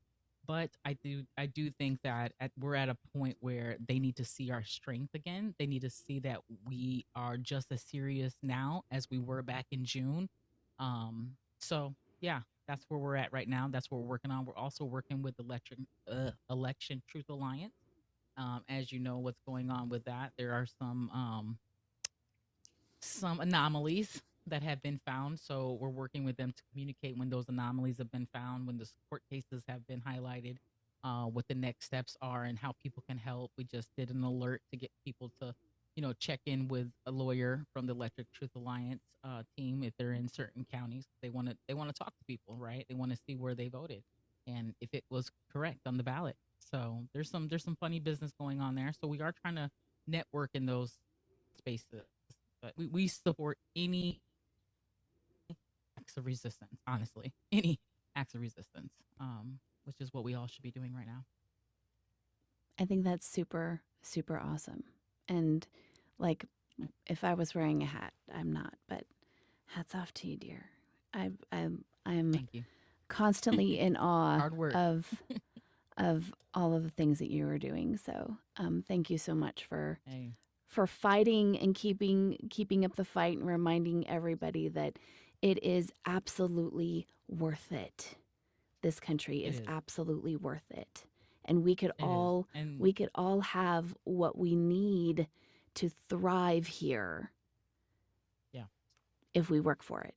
But I do think that we're at a point where they need to see our strength again. They need to see that we are just as serious now as we were back in June. So yeah, that's where we're at right now. That's what we're working on. We're also working with Election Truth Alliance. As you know, what's going on with that, there are some anomalies that have been found. So we're working with them to communicate when those anomalies have been found, when the court cases have been highlighted, what the next steps are, and how people can help. We just did an alert to get people to, check in with a lawyer from the Electric Truth Alliance team if they're in certain counties. They want to talk to people, right? They want to see where they voted and if it was correct on the ballot. So there's some funny business going on there. So we are trying to network in those spaces, but we support any acts of resistance, honestly, any acts of resistance, which is what we all should be doing right now. I think that's super, super awesome. And like, if I was wearing a hat, I'm not, but hats off to you, dear. I'm Thank you. constantly in awe Hard work. of all of the things that you are doing. So, thank you so much Hey, for fighting and keeping up the fight and reminding everybody that it is absolutely worth it. This country it is is. absolutely worth it. And we could It is. all And we could all have what we need to thrive here yeah. if we work for it,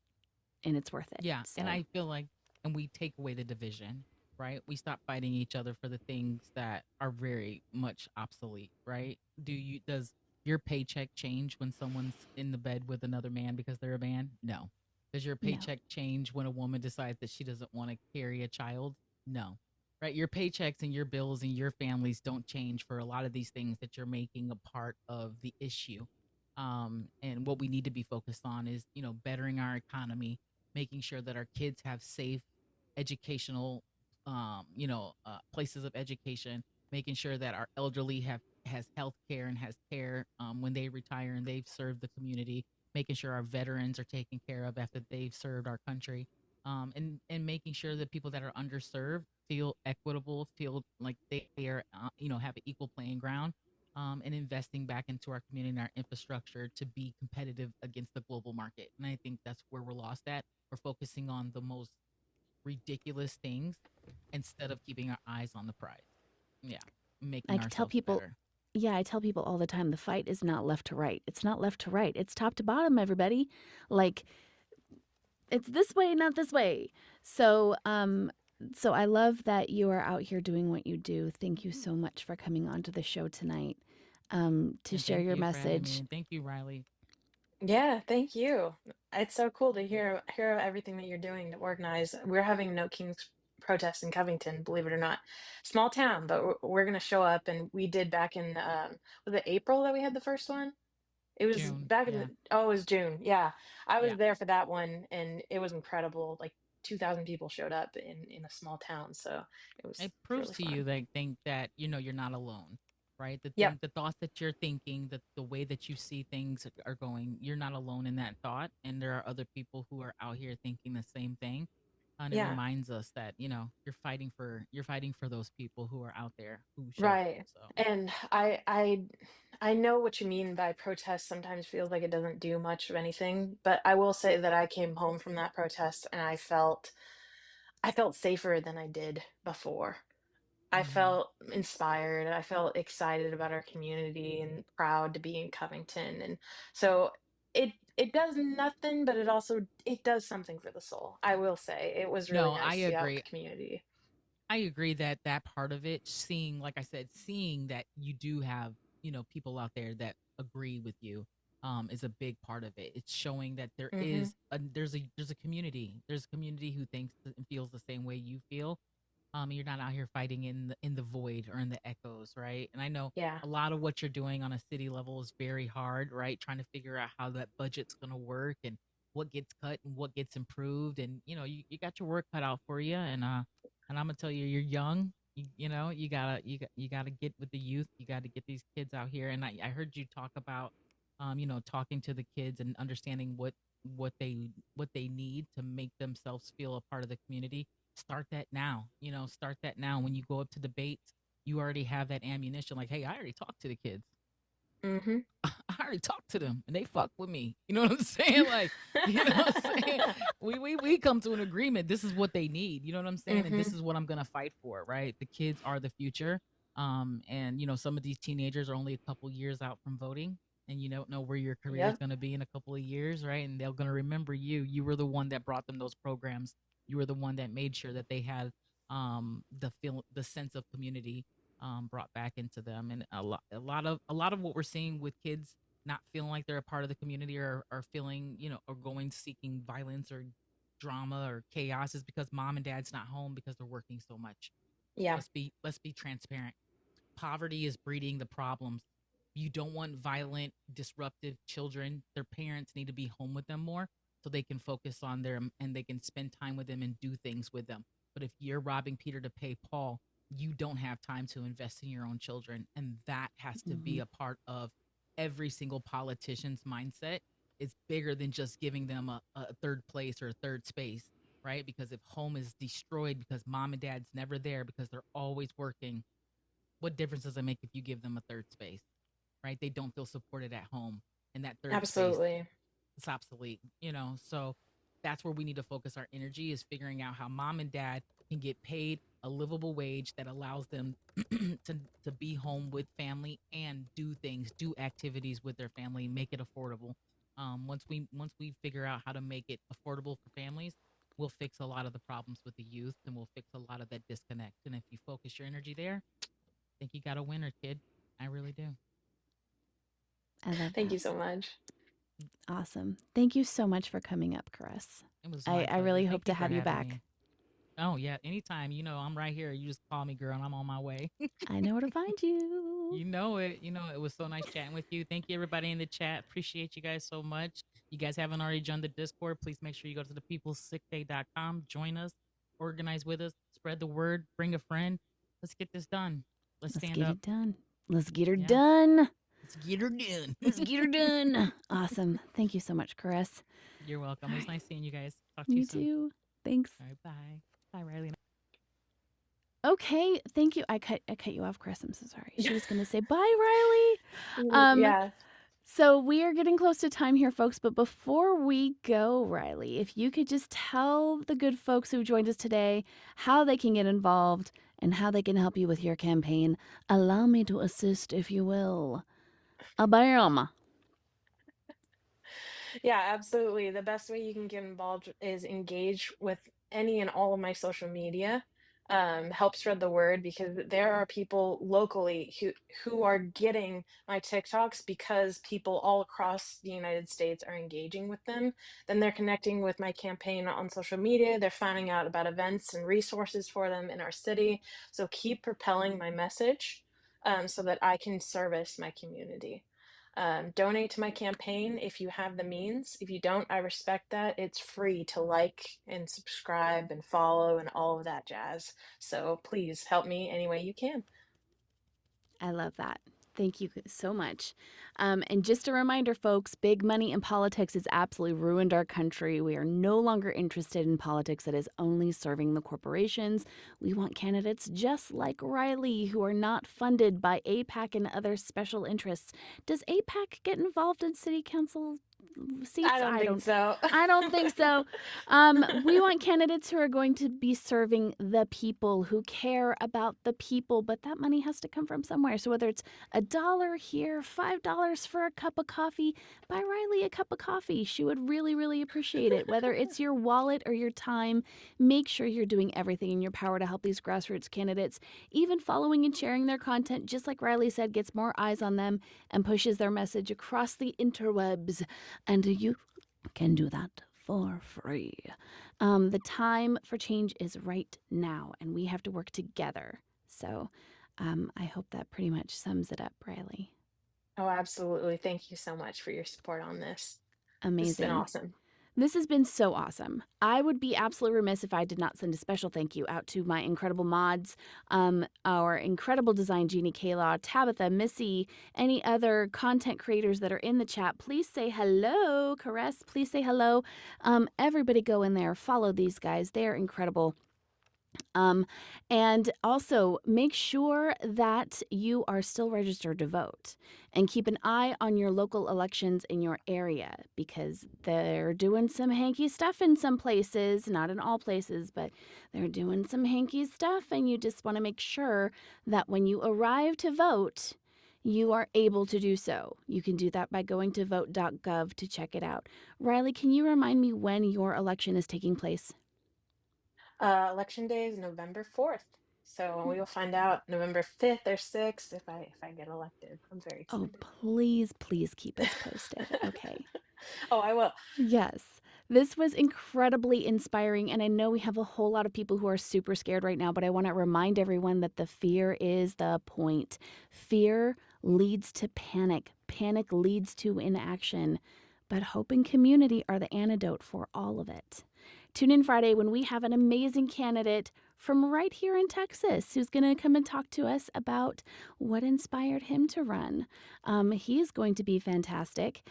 and it's worth it. Yeah. And So, I feel like, and we take away the division, right? We stop fighting each other for the things that are very much obsolete, right? Does your paycheck change when someone's in the bed with another man because they're a man? No. Does your no. paycheck change when a woman decides that she doesn't want to carry a child? No. Right? Your paychecks and your bills and your families don't change for a lot of these things that you're making a part of the issue. And what we need to be focused on is, bettering our economy, making sure that our kids have safe educational, places of education, making sure that our elderly has health care and has care, when they retire and they've served the community, making sure our veterans are taken care of after they've served our country, and making sure that people that are underserved feel equitable, feel like they are, have an equal playing ground, and investing back into our community and our infrastructure to be competitive against the global market. And I think that's where we're lost at. We're focusing on the most ridiculous things instead of keeping our eyes on the prize. Yeah, I making could tell ourselves people, better. yeah, I tell people all the time the fight is not left to right. It's not left to right. It's top to bottom, everybody. Like, it's this way, not this way. So, so I love that you are out here doing what you do. Thank you so much for coming onto the show tonight, to And share thank your you for having me. message. And thank you, Riley. Yeah, thank you. It's so cool to hear everything that you're doing to organize. We're having No Kings protest in Covington, believe it or not. Small town, but we're gonna show up, and we did back in was it April that we had the first one? It was June. back in Yeah. the oh, it was June. Yeah. I Yeah. was there for that one and it was incredible. Like 2,000 people showed up in a small town, so It it's proves really to you fun. they think that you're not alone, right? Yep. The thoughts that you're thinking, the way that you see things are going, you're not alone in that thought, and there are other people who are out here thinking the same thing. And it Yeah. reminds us that you're fighting for those people who are out there who show up. Right. So And I know what you mean by protest sometimes feels like it doesn't do much of anything, but I will say that I came home from that protest and I felt safer than I did before. I hmm felt inspired. I felt excited about our community and proud to be in Covington. And so it does nothing, but it does something for the soul. I will say it was really no, I nice to see out agree. the community. I agree that that part of it, seeing, like I said, seeing that you do have, people out there that agree with you, is a big part of it. It's showing that Hmm. there's a community. There's a community who thinks and feels the same way you feel. And you're not out here fighting in the void or in the echoes, right? And I know Yeah. a lot of what you're doing on a city level is very hard, right? Trying to figure out how that budget's gonna work and what gets cut and what gets improved. And you got your work cut out for you. And I'm gonna tell you, you're young. You gotta get with the youth. You got to get these kids out here. And I heard you talk about, talking to the kids and understanding what they what they need to make themselves feel a part of the community. Start that now. Start that now. When you go up to debates, you already have that ammunition. Like, hey, I already talked to the kids. Hmm. I already talked to them and they fuck with me. You know what I'm saying? Like, you know what I'm saying? We come to an agreement. This is what they need. You know what I'm saying? And this Hmm. is what I'm gonna fight for, right? The kids are the future. And some of these teenagers are only a couple years out from voting, and you don't know where your career is Yep. gonna be in a couple of years, right? And they're gonna remember you. You were the one that brought them those programs. You were the one that made sure that they had the sense of community brought back into them. And a lot of what we're seeing with kids not feeling like they're a part of the community, or feeling, or going seeking violence or drama or chaos, is because mom and dad's not home because they're working so much. Yeah. Let's be transparent. Poverty is breeding the problems. You don't want violent, disruptive children. Their parents need to be home with them more so they can focus on them and they can spend time with them and do things with them. But if you're robbing Peter to pay Paul, you don't have time to invest in your own children. And that has to be Hmm. a part of every single politician's mindset. It's bigger than just giving them a third place or a third space, right? Because if home is destroyed because mom and dad's never there because they're always working, what difference does it make if you give them a third space, right? They don't feel supported at home, and that third space Absolutely. is obsolete. So that's where we need to focus our energy, is figuring out how mom and dad can get paid a livable wage that allows them to be home with family and do activities with their family, make it affordable. Once we figure out how to make it affordable for families, we'll fix a lot of the problems with the youth, and we'll fix a lot of that disconnect. And if you focus your energy there, think you got a winner, kid. I really do. I love Thank that. you so much. Awesome. Thank you so much for coming up, Chris. It was my I pleasure. really Thank hope to you for have you having back. me. Oh yeah, anytime. I'm right here. You just call me, girl, and I'm on my way. I know where to find you. You know it. It was so nice chatting with you. Thank you, everybody in the chat. Appreciate you guys so much. You guys haven't already joined the Discord, please make sure you go to thepeoplesickday.com. Join us, organize with us, spread the word, bring a friend. Let's get this done. Let's Let's stand get up. it done. Let's get her Yeah. done. Let's get her done. Let's get her done. Awesome. Thank you so much, Chris. You're welcome. All It was right. nice seeing you guys. Talk to you You soon. too. Thanks. All right, bye. Bye, Riley. Okay, thank you. I cut you off, Chris. I'm so sorry. She was gonna say bye, Riley. Um, Yeah. so we are getting close to time here, folks. But before we go, Riley, if you could just tell the good folks who joined us today how they can get involved and how they can help you with your campaign, allow me to assist, if you will. Bam. Yeah, absolutely. The best way you can get involved is engage with any and all of my social media. Help spread the word because there are people locally who are getting my TikToks because people all across the United States are engaging with them. Then they're connecting with my campaign on social media. They're finding out about events and resources for them in our city. So keep propelling my message so that I can service my community. Donate to my campaign if you have the means. If you don't, I respect that. It's free to like and subscribe and follow and all of that jazz. So please help me any way you can. I love that. Thank you so much. And just a reminder, folks, big money in politics has absolutely ruined our country. We are no longer interested in politics that is only serving the corporations. We want candidates just like Riley who are not funded by APAC and other special interests. Does APAC get involved in city council seats? I don't think so. I don't think so. We want candidates who are going to be serving the people, who care about the people, but that money has to come from somewhere. So whether it's $1 here, $5 for a cup of coffee, buy Riley a cup of coffee. She would really, really appreciate it. Whether it's your wallet or your time, make sure you're doing everything in your power to help these grassroots candidates. Even following and sharing their content, just like Riley said, gets more eyes on them and pushes their message across the interwebs. And you can do that for free. The time for change is right now, and we have to work together. So I hope that pretty much sums it up, Riley. Oh, absolutely. Thank you so much for your support on this. This has Amazing. been awesome. This has been so awesome. I would be absolutely remiss if I did not send a special thank you out to my incredible mods, our incredible design genie, Kayla, Tabitha, Missy, any other content creators that are in the chat. Please say hello. Caress, please say hello. Everybody go in there, follow these guys. They're incredible. And also make sure that you are still registered to vote and keep an eye on your local elections in your area because they're doing some hanky stuff in some places, not in all places, but they're doing some hanky stuff. And you just want to make sure that when you arrive to vote, you are able to do so. You can do that by going to vote.gov to check it out. Riley, can you remind me when your election is taking place? Election day is November 4th. So we will find out November 5th or 6th if I get elected. I'm very Oh, excited. please keep us posted. Okay. Oh, I will. Yes. This was incredibly inspiring, and I know we have a whole lot of people who are super scared right now, but I want to remind everyone that the fear is the point. Fear leads to panic. Panic leads to inaction. But hope and community are the antidote for all of it. Tune in Friday when we have an amazing candidate from right here in Texas who's going to come and talk to us about what inspired him to run. He's going to be fantastic.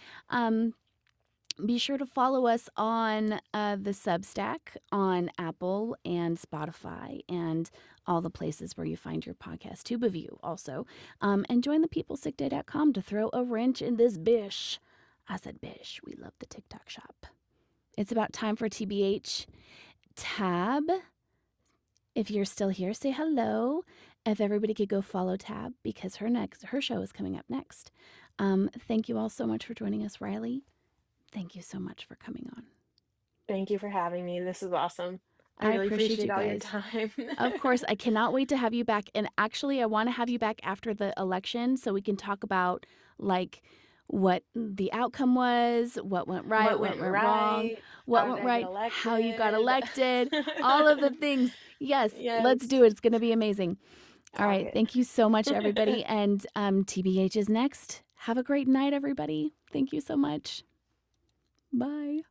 Be sure to follow us on the Substack on Apple and Spotify and all the places where you find your podcast. Tube of You also. And join the peoplesickday.com to throw a wrench in this bish. I said bish. We love the TikTok shop. It's about time for TBH. Tab, if you're still here, say hello. If everybody could go follow Tab because her show is coming up next. Thank you all so much for joining us, Riley. Thank you so much for coming on. Thank you for having me. This is awesome. I I really appreciate appreciate you all your guys. time. Of course, I cannot wait to have you back. And actually, I want to have you back after the election so we can talk about like what the outcome was, what went right, What what went went wrong, right? what How went did I get right, how you got elected, elected? all of the things. Yes, let's Yes. do it. It's going to be amazing. All right. Okay. Thank you so much, everybody. And TBH is next. Have a great night, everybody. Thank you so much. Bye.